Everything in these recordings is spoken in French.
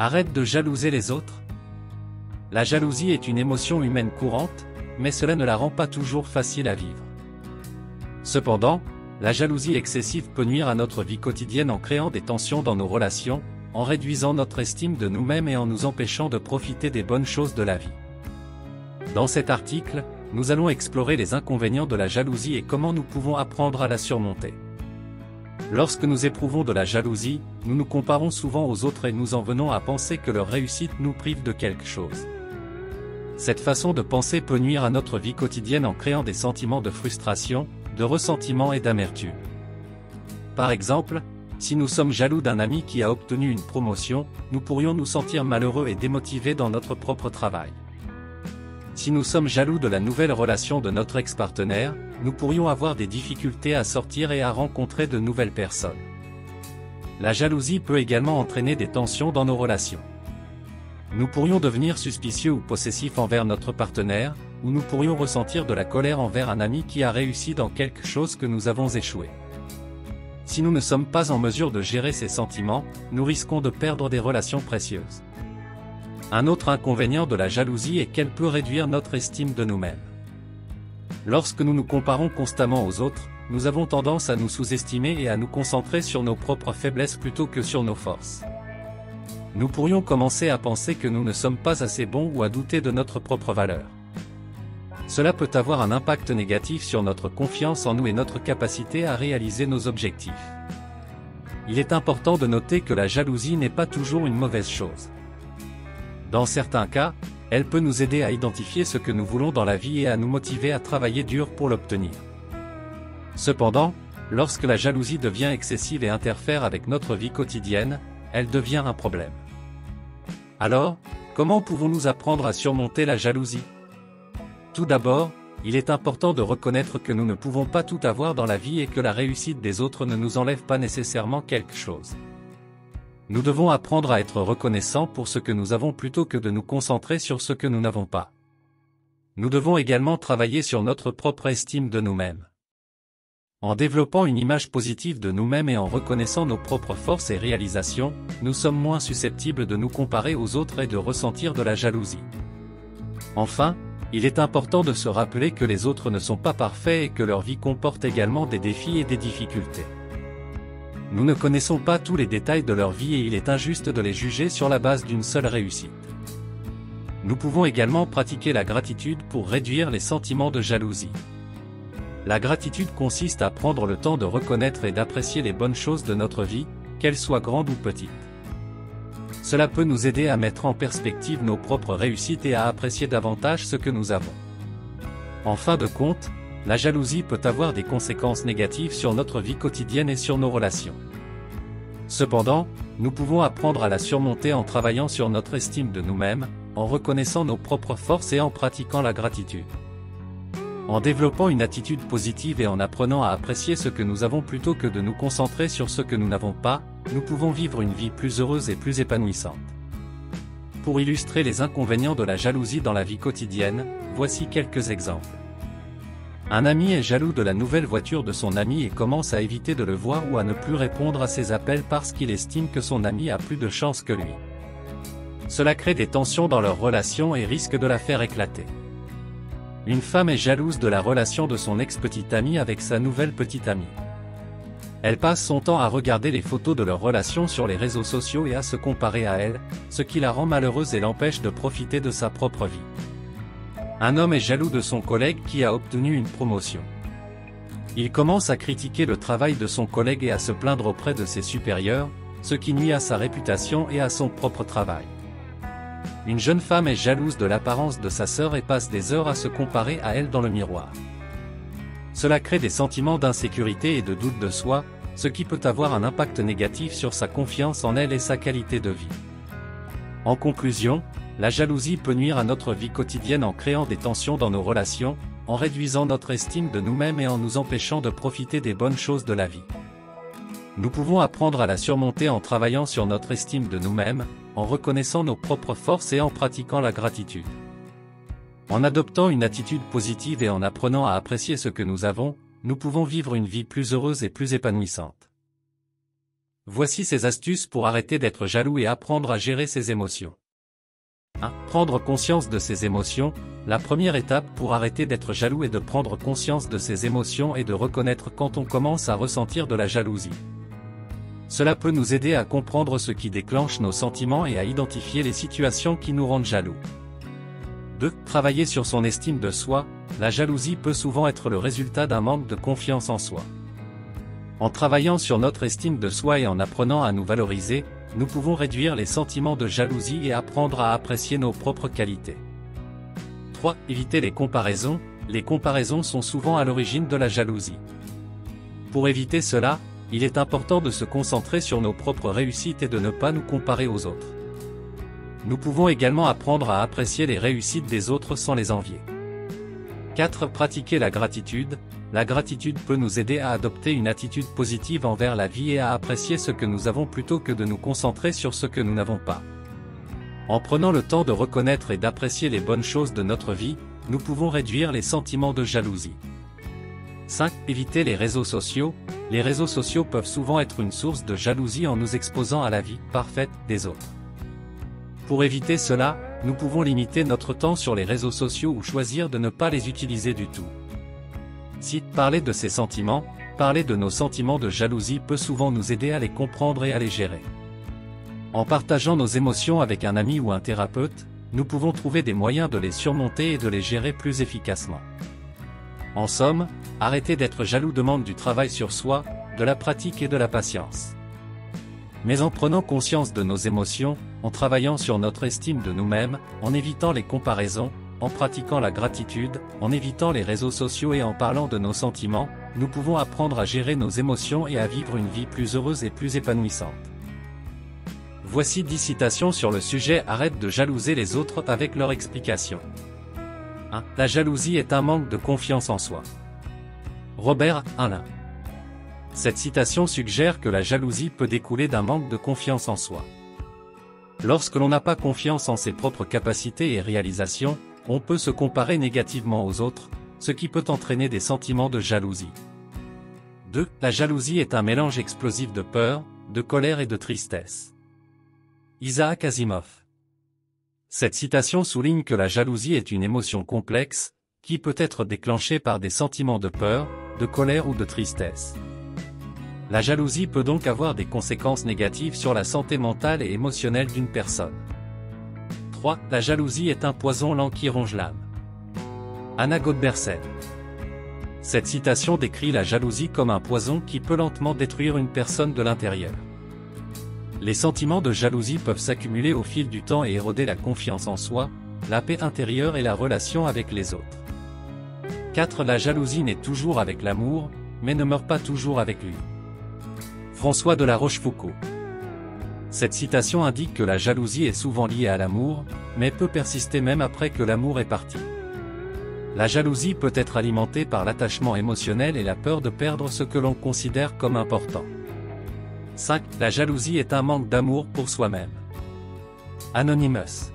Arrête de jalouser les autres. La jalousie est une émotion humaine courante, mais cela ne la rend pas toujours facile à vivre. Cependant, la jalousie excessive peut nuire à notre vie quotidienne en créant des tensions dans nos relations, en réduisant notre estime de nous-mêmes et en nous empêchant de profiter des bonnes choses de la vie. Dans cet article, nous allons explorer les inconvénients de la jalousie et comment nous pouvons apprendre à la surmonter. Lorsque nous éprouvons de la jalousie, nous nous comparons souvent aux autres et nous en venons à penser que leur réussite nous prive de quelque chose. Cette façon de penser peut nuire à notre vie quotidienne en créant des sentiments de frustration, de ressentiment et d'amertume. Par exemple, si nous sommes jaloux d'un ami qui a obtenu une promotion, nous pourrions nous sentir malheureux et démotivés dans notre propre travail. Si nous sommes jaloux de la nouvelle relation de notre ex-partenaire, nous pourrions avoir des difficultés à sortir et à rencontrer de nouvelles personnes. La jalousie peut également entraîner des tensions dans nos relations. Nous pourrions devenir suspicieux ou possessifs envers notre partenaire, ou nous pourrions ressentir de la colère envers un ami qui a réussi dans quelque chose que nous avons échoué. Si nous ne sommes pas en mesure de gérer ces sentiments, nous risquons de perdre des relations précieuses. Un autre inconvénient de la jalousie est qu'elle peut réduire notre estime de nous-mêmes. Lorsque nous nous comparons constamment aux autres, nous avons tendance à nous sous-estimer et à nous concentrer sur nos propres faiblesses plutôt que sur nos forces. Nous pourrions commencer à penser que nous ne sommes pas assez bons ou à douter de notre propre valeur. Cela peut avoir un impact négatif sur notre confiance en nous et notre capacité à réaliser nos objectifs. Il est important de noter que la jalousie n'est pas toujours une mauvaise chose. Dans certains cas, elle peut nous aider à identifier ce que nous voulons dans la vie et à nous motiver à travailler dur pour l'obtenir. Cependant, lorsque la jalousie devient excessive et interfère avec notre vie quotidienne, elle devient un problème. Alors, comment pouvons-nous apprendre à surmonter la jalousie ? Tout d'abord, il est important de reconnaître que nous ne pouvons pas tout avoir dans la vie et que la réussite des autres ne nous enlève pas nécessairement quelque chose. Nous devons apprendre à être reconnaissants pour ce que nous avons plutôt que de nous concentrer sur ce que nous n'avons pas. Nous devons également travailler sur notre propre estime de nous-mêmes. En développant une image positive de nous-mêmes et en reconnaissant nos propres forces et réalisations, nous sommes moins susceptibles de nous comparer aux autres et de ressentir de la jalousie. Enfin, il est important de se rappeler que les autres ne sont pas parfaits et que leur vie comporte également des défis et des difficultés. Nous ne connaissons pas tous les détails de leur vie et il est injuste de les juger sur la base d'une seule réussite. Nous pouvons également pratiquer la gratitude pour réduire les sentiments de jalousie. La gratitude consiste à prendre le temps de reconnaître et d'apprécier les bonnes choses de notre vie, qu'elles soient grandes ou petites. Cela peut nous aider à mettre en perspective nos propres réussites et à apprécier davantage ce que nous avons. En fin de compte, la jalousie peut avoir des conséquences négatives sur notre vie quotidienne et sur nos relations. Cependant, nous pouvons apprendre à la surmonter en travaillant sur notre estime de nous-mêmes, en reconnaissant nos propres forces et en pratiquant la gratitude. En développant une attitude positive et en apprenant à apprécier ce que nous avons plutôt que de nous concentrer sur ce que nous n'avons pas, nous pouvons vivre une vie plus heureuse et plus épanouissante. Pour illustrer les inconvénients de la jalousie dans la vie quotidienne, voici quelques exemples. Un ami est jaloux de la nouvelle voiture de son ami et commence à éviter de le voir ou à ne plus répondre à ses appels parce qu'il estime que son ami a plus de chance que lui. Cela crée des tensions dans leur relation et risque de la faire éclater. Une femme est jalouse de la relation de son ex-petite amie avec sa nouvelle petite amie. Elle passe son temps à regarder les photos de leur relation sur les réseaux sociaux et à se comparer à elle, ce qui la rend malheureuse et l'empêche de profiter de sa propre vie. Un homme est jaloux de son collègue qui a obtenu une promotion. Il commence à critiquer le travail de son collègue et à se plaindre auprès de ses supérieurs, ce qui nuit à sa réputation et à son propre travail. Une jeune femme est jalouse de l'apparence de sa sœur et passe des heures à se comparer à elle dans le miroir. Cela crée des sentiments d'insécurité et de doute de soi, ce qui peut avoir un impact négatif sur sa confiance en elle et sa qualité de vie. En conclusion, la jalousie peut nuire à notre vie quotidienne en créant des tensions dans nos relations, en réduisant notre estime de nous-mêmes et en nous empêchant de profiter des bonnes choses de la vie. Nous pouvons apprendre à la surmonter en travaillant sur notre estime de nous-mêmes, en reconnaissant nos propres forces et en pratiquant la gratitude. En adoptant une attitude positive et en apprenant à apprécier ce que nous avons, nous pouvons vivre une vie plus heureuse et plus épanouissante. Voici ces astuces pour arrêter d'être jaloux et apprendre à gérer ses émotions. 1. Prendre conscience de ses émotions. La première étape pour arrêter d'être jaloux est de prendre conscience de ses émotions et de reconnaître quand on commence à ressentir de la jalousie. Cela peut nous aider à comprendre ce qui déclenche nos sentiments et à identifier les situations qui nous rendent jaloux. 2. Travailler sur son estime de soi. La jalousie peut souvent être le résultat d'un manque de confiance en soi. En travaillant sur notre estime de soi et en apprenant à nous valoriser, nous pouvons réduire les sentiments de jalousie et apprendre à apprécier nos propres qualités. 3. Éviter les comparaisons. Les comparaisons sont souvent à l'origine de la jalousie. Pour éviter cela, il est important de se concentrer sur nos propres réussites et de ne pas nous comparer aux autres. Nous pouvons également apprendre à apprécier les réussites des autres sans les envier. 4. Pratiquer la gratitude. La gratitude peut nous aider à adopter une attitude positive envers la vie et à apprécier ce que nous avons plutôt que de nous concentrer sur ce que nous n'avons pas. En prenant le temps de reconnaître et d'apprécier les bonnes choses de notre vie, nous pouvons réduire les sentiments de jalousie. 5. Éviter les réseaux sociaux. Les réseaux sociaux peuvent souvent être une source de jalousie en nous exposant à la vie parfaite des autres. Pour éviter cela, nous pouvons limiter notre temps sur les réseaux sociaux ou choisir de ne pas les utiliser du tout. 6. Parler de ses sentiments. Parler de nos sentiments de jalousie peut souvent nous aider à les comprendre et à les gérer. En partageant nos émotions avec un ami ou un thérapeute, nous pouvons trouver des moyens de les surmonter et de les gérer plus efficacement. En somme, arrêter d'être jaloux demande du travail sur soi, de la pratique et de la patience. Mais en prenant conscience de nos émotions, en travaillant sur notre estime de nous-mêmes, en évitant les comparaisons, en pratiquant la gratitude, en évitant les réseaux sociaux et en parlant de nos sentiments, nous pouvons apprendre à gérer nos émotions et à vivre une vie plus heureuse et plus épanouissante. Voici 10 citations sur le sujet. Arrête de jalouser les autres avec leur explication. 1. La jalousie est un manque de confiance en soi. Robert Alain. Cette citation suggère que la jalousie peut découler d'un manque de confiance en soi. Lorsque l'on n'a pas confiance en ses propres capacités et réalisations, on peut se comparer négativement aux autres, ce qui peut entraîner des sentiments de jalousie. 2. La jalousie est un mélange explosif de peur, de colère et de tristesse. Isaac Asimov. Cette citation souligne que la jalousie est une émotion complexe, qui peut être déclenchée par des sentiments de peur, de colère ou de tristesse. La jalousie peut donc avoir des conséquences négatives sur la santé mentale et émotionnelle d'une personne. 3. La jalousie est un poison lent qui ronge l'âme. Anna Godbersen. Cette citation décrit la jalousie comme un poison qui peut lentement détruire une personne de l'intérieur. Les sentiments de jalousie peuvent s'accumuler au fil du temps et éroder la confiance en soi, la paix intérieure et la relation avec les autres. 4. La jalousie naît toujours avec l'amour, mais ne meurt pas toujours avec lui. François de La Rochefoucauld. Cette citation indique que la jalousie est souvent liée à l'amour, mais peut persister même après que l'amour est parti. La jalousie peut être alimentée par l'attachement émotionnel et la peur de perdre ce que l'on considère comme important. 5. La jalousie est un manque d'amour pour soi-même. Anonymous.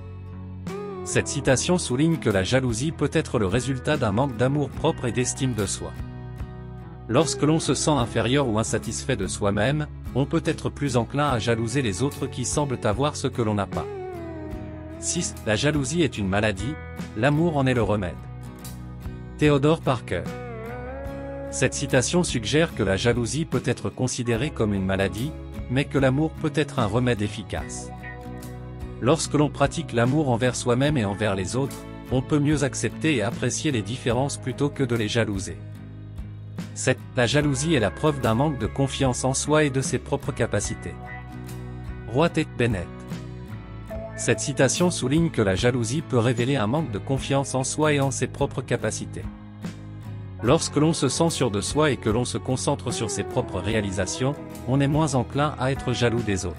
Cette citation souligne que la jalousie peut être le résultat d'un manque d'amour propre et d'estime de soi. Lorsque l'on se sent inférieur ou insatisfait de soi-même, on peut être plus enclin à jalouser les autres qui semblent avoir ce que l'on n'a pas. 6. La jalousie est une maladie, l'amour en est le remède. Theodore Parker. Cette citation suggère que la jalousie peut être considérée comme une maladie, mais que l'amour peut être un remède efficace. Lorsque l'on pratique l'amour envers soi-même et envers les autres, on peut mieux accepter et apprécier les différences plutôt que de les jalouser. 7. La jalousie est la preuve d'un manque de confiance en soi et de ses propres capacités. Roy T. Bennett. Cette citation souligne que la jalousie peut révéler un manque de confiance en soi et en ses propres capacités. Lorsque l'on se sent sûr de soi et que l'on se concentre sur ses propres réalisations, on est moins enclin à être jaloux des autres.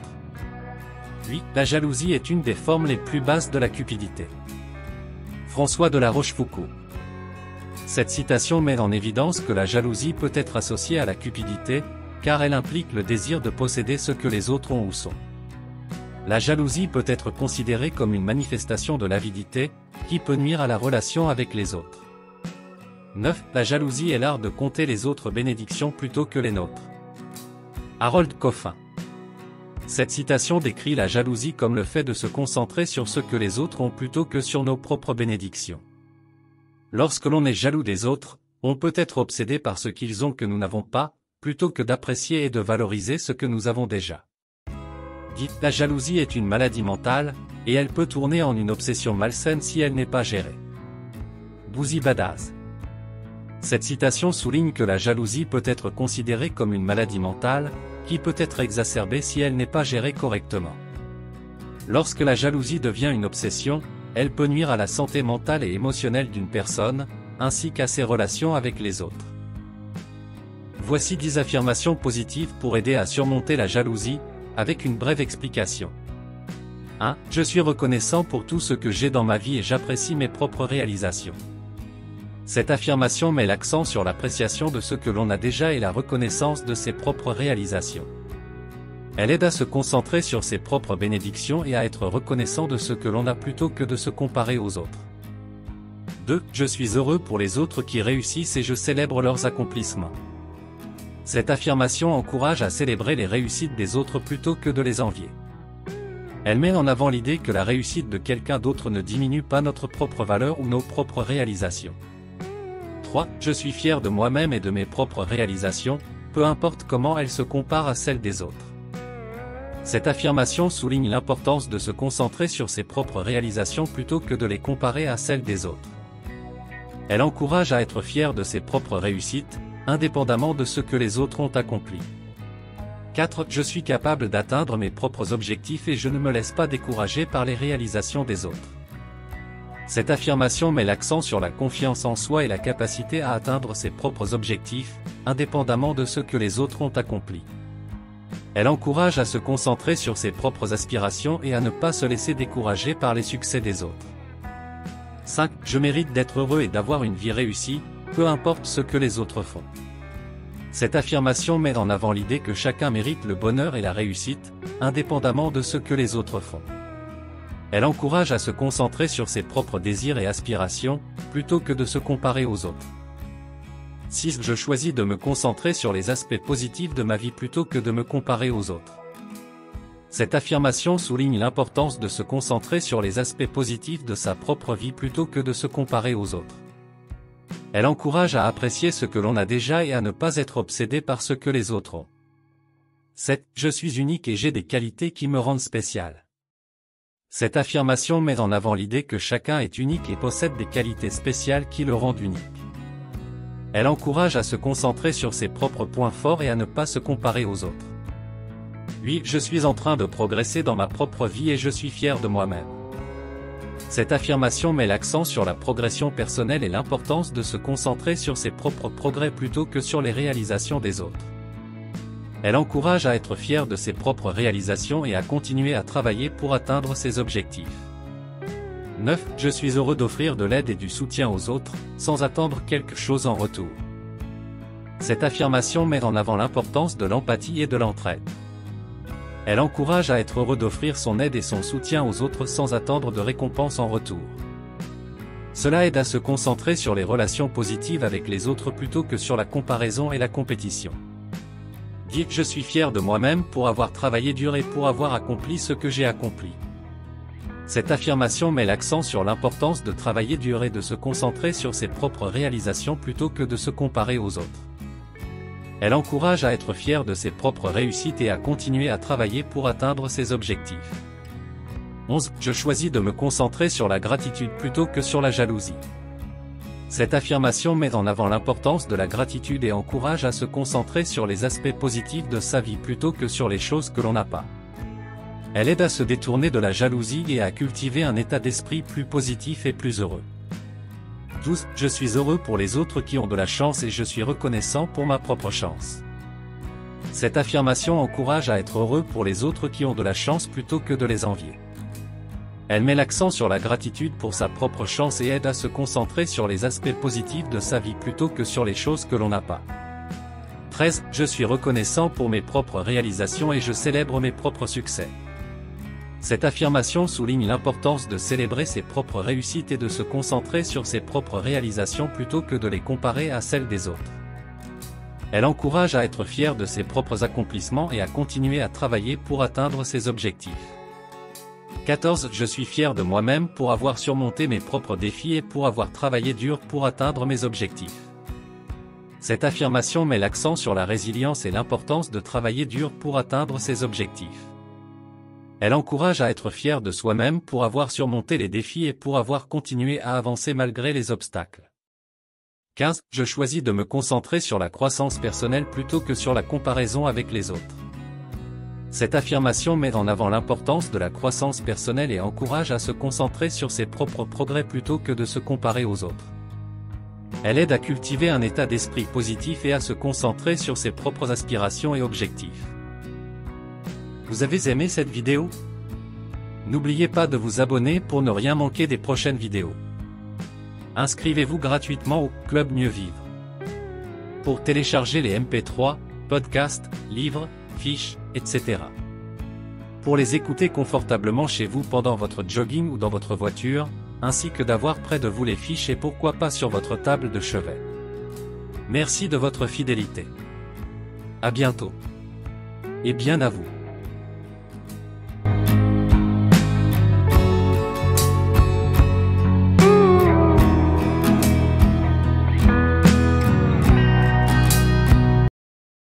8. La jalousie est une des formes les plus basses de la cupidité. François de La Rochefoucauld. Cette citation met en évidence que la jalousie peut être associée à la cupidité, car elle implique le désir de posséder ce que les autres ont ou sont. La jalousie peut être considérée comme une manifestation de l'avidité, qui peut nuire à la relation avec les autres. 9. La jalousie est l'art de compter les autres bénédictions plutôt que les nôtres. Harold Coffin. Cette citation décrit la jalousie comme le fait de se concentrer sur ce que les autres ont plutôt que sur nos propres bénédictions. Lorsque l'on est jaloux des autres, on peut être obsédé par ce qu'ils ont que nous n'avons pas, plutôt que d'apprécier et de valoriser ce que nous avons déjà. Dites, la jalousie est une maladie mentale, et elle peut tourner en une obsession malsaine si elle n'est pas gérée. Bouzi Badaz. Cette citation souligne que la jalousie peut être considérée comme une maladie mentale, qui peut être exacerbée si elle n'est pas gérée correctement. Lorsque la jalousie devient une obsession, elle peut nuire à la santé mentale et émotionnelle d'une personne, ainsi qu'à ses relations avec les autres. Voici 10 affirmations positives pour aider à surmonter la jalousie, avec une brève explication. 1. Je suis reconnaissant pour tout ce que j'ai dans ma vie et j'apprécie mes propres réalisations. Cette affirmation met l'accent sur l'appréciation de ce que l'on a déjà et la reconnaissance de ses propres réalisations. Elle aide à se concentrer sur ses propres bénédictions et à être reconnaissant de ce que l'on a plutôt que de se comparer aux autres. 2. Je suis heureux pour les autres qui réussissent et je célèbre leurs accomplissements. Cette affirmation encourage à célébrer les réussites des autres plutôt que de les envier. Elle met en avant l'idée que la réussite de quelqu'un d'autre ne diminue pas notre propre valeur ou nos propres réalisations. 3. Je suis fier de moi-même et de mes propres réalisations, peu importe comment elles se comparent à celles des autres. Cette affirmation souligne l'importance de se concentrer sur ses propres réalisations plutôt que de les comparer à celles des autres. Elle encourage à être fier de ses propres réussites, indépendamment de ce que les autres ont accompli. 4. Je suis capable d'atteindre mes propres objectifs et je ne me laisse pas décourager par les réalisations des autres. Cette affirmation met l'accent sur la confiance en soi et la capacité à atteindre ses propres objectifs, indépendamment de ce que les autres ont accompli. Elle encourage à se concentrer sur ses propres aspirations et à ne pas se laisser décourager par les succès des autres. 5. Je mérite d'être heureux et d'avoir une vie réussie, peu importe ce que les autres font. Cette affirmation met en avant l'idée que chacun mérite le bonheur et la réussite, indépendamment de ce que les autres font. Elle encourage à se concentrer sur ses propres désirs et aspirations, plutôt que de se comparer aux autres. 6. Je choisis de me concentrer sur les aspects positifs de ma vie plutôt que de me comparer aux autres. Cette affirmation souligne l'importance de se concentrer sur les aspects positifs de sa propre vie plutôt que de se comparer aux autres. Elle encourage à apprécier ce que l'on a déjà et à ne pas être obsédé par ce que les autres ont. 7. Je suis unique et j'ai des qualités qui me rendent spécial. Cette affirmation met en avant l'idée que chacun est unique et possède des qualités spéciales qui le rendent unique. Elle encourage à se concentrer sur ses propres points forts et à ne pas se comparer aux autres. 8. Je suis en train de progresser dans ma propre vie et je suis fier de moi-même. Cette affirmation met l'accent sur la progression personnelle et l'importance de se concentrer sur ses propres progrès plutôt que sur les réalisations des autres. Elle encourage à être fier de ses propres réalisations et à continuer à travailler pour atteindre ses objectifs. 9. Je suis heureux d'offrir de l'aide et du soutien aux autres, sans attendre quelque chose en retour. Cette affirmation met en avant l'importance de l'empathie et de l'entraide. Elle encourage à être heureux d'offrir son aide et son soutien aux autres sans attendre de récompense en retour. Cela aide à se concentrer sur les relations positives avec les autres plutôt que sur la comparaison et la compétition. Dites, je suis fier de moi-même pour avoir travaillé dur et pour avoir accompli ce que j'ai accompli. Cette affirmation met l'accent sur l'importance de travailler dur et de se concentrer sur ses propres réalisations plutôt que de se comparer aux autres. Elle encourage à être fier de ses propres réussites et à continuer à travailler pour atteindre ses objectifs. 11. Je choisis de me concentrer sur la gratitude plutôt que sur la jalousie. Cette affirmation met en avant l'importance de la gratitude et encourage à se concentrer sur les aspects positifs de sa vie plutôt que sur les choses que l'on n'a pas. Elle aide à se détourner de la jalousie et à cultiver un état d'esprit plus positif et plus heureux. 12. Je suis heureux pour les autres qui ont de la chance et je suis reconnaissant pour ma propre chance. Cette affirmation encourage à être heureux pour les autres qui ont de la chance plutôt que de les envier. Elle met l'accent sur la gratitude pour sa propre chance et aide à se concentrer sur les aspects positifs de sa vie plutôt que sur les choses que l'on n'a pas. 13. Je suis reconnaissant pour mes propres réalisations et je célèbre mes propres succès. Cette affirmation souligne l'importance de célébrer ses propres réussites et de se concentrer sur ses propres réalisations plutôt que de les comparer à celles des autres. Elle encourage à être fier de ses propres accomplissements et à continuer à travailler pour atteindre ses objectifs. 14. Je suis fier de moi-même pour avoir surmonté mes propres défis et pour avoir travaillé dur pour atteindre mes objectifs. Cette affirmation met l'accent sur la résilience et l'importance de travailler dur pour atteindre ses objectifs. Elle encourage à être fier de soi-même pour avoir surmonté les défis et pour avoir continué à avancer malgré les obstacles. 15. Je choisis de me concentrer sur la croissance personnelle plutôt que sur la comparaison avec les autres. Cette affirmation met en avant l'importance de la croissance personnelle et encourage à se concentrer sur ses propres progrès plutôt que de se comparer aux autres. Elle aide à cultiver un état d'esprit positif et à se concentrer sur ses propres aspirations et objectifs. Vous avez aimé cette vidéo? N'oubliez pas de vous abonner pour ne rien manquer des prochaines vidéos. Inscrivez-vous gratuitement au Club Mieux Vivre. Pour télécharger les MP3, podcasts, livres, fiches, etc. Pour les écouter confortablement chez vous pendant votre jogging ou dans votre voiture, ainsi que d'avoir près de vous les fiches et pourquoi pas sur votre table de chevet. Merci de votre fidélité. À bientôt. Et bien à vous.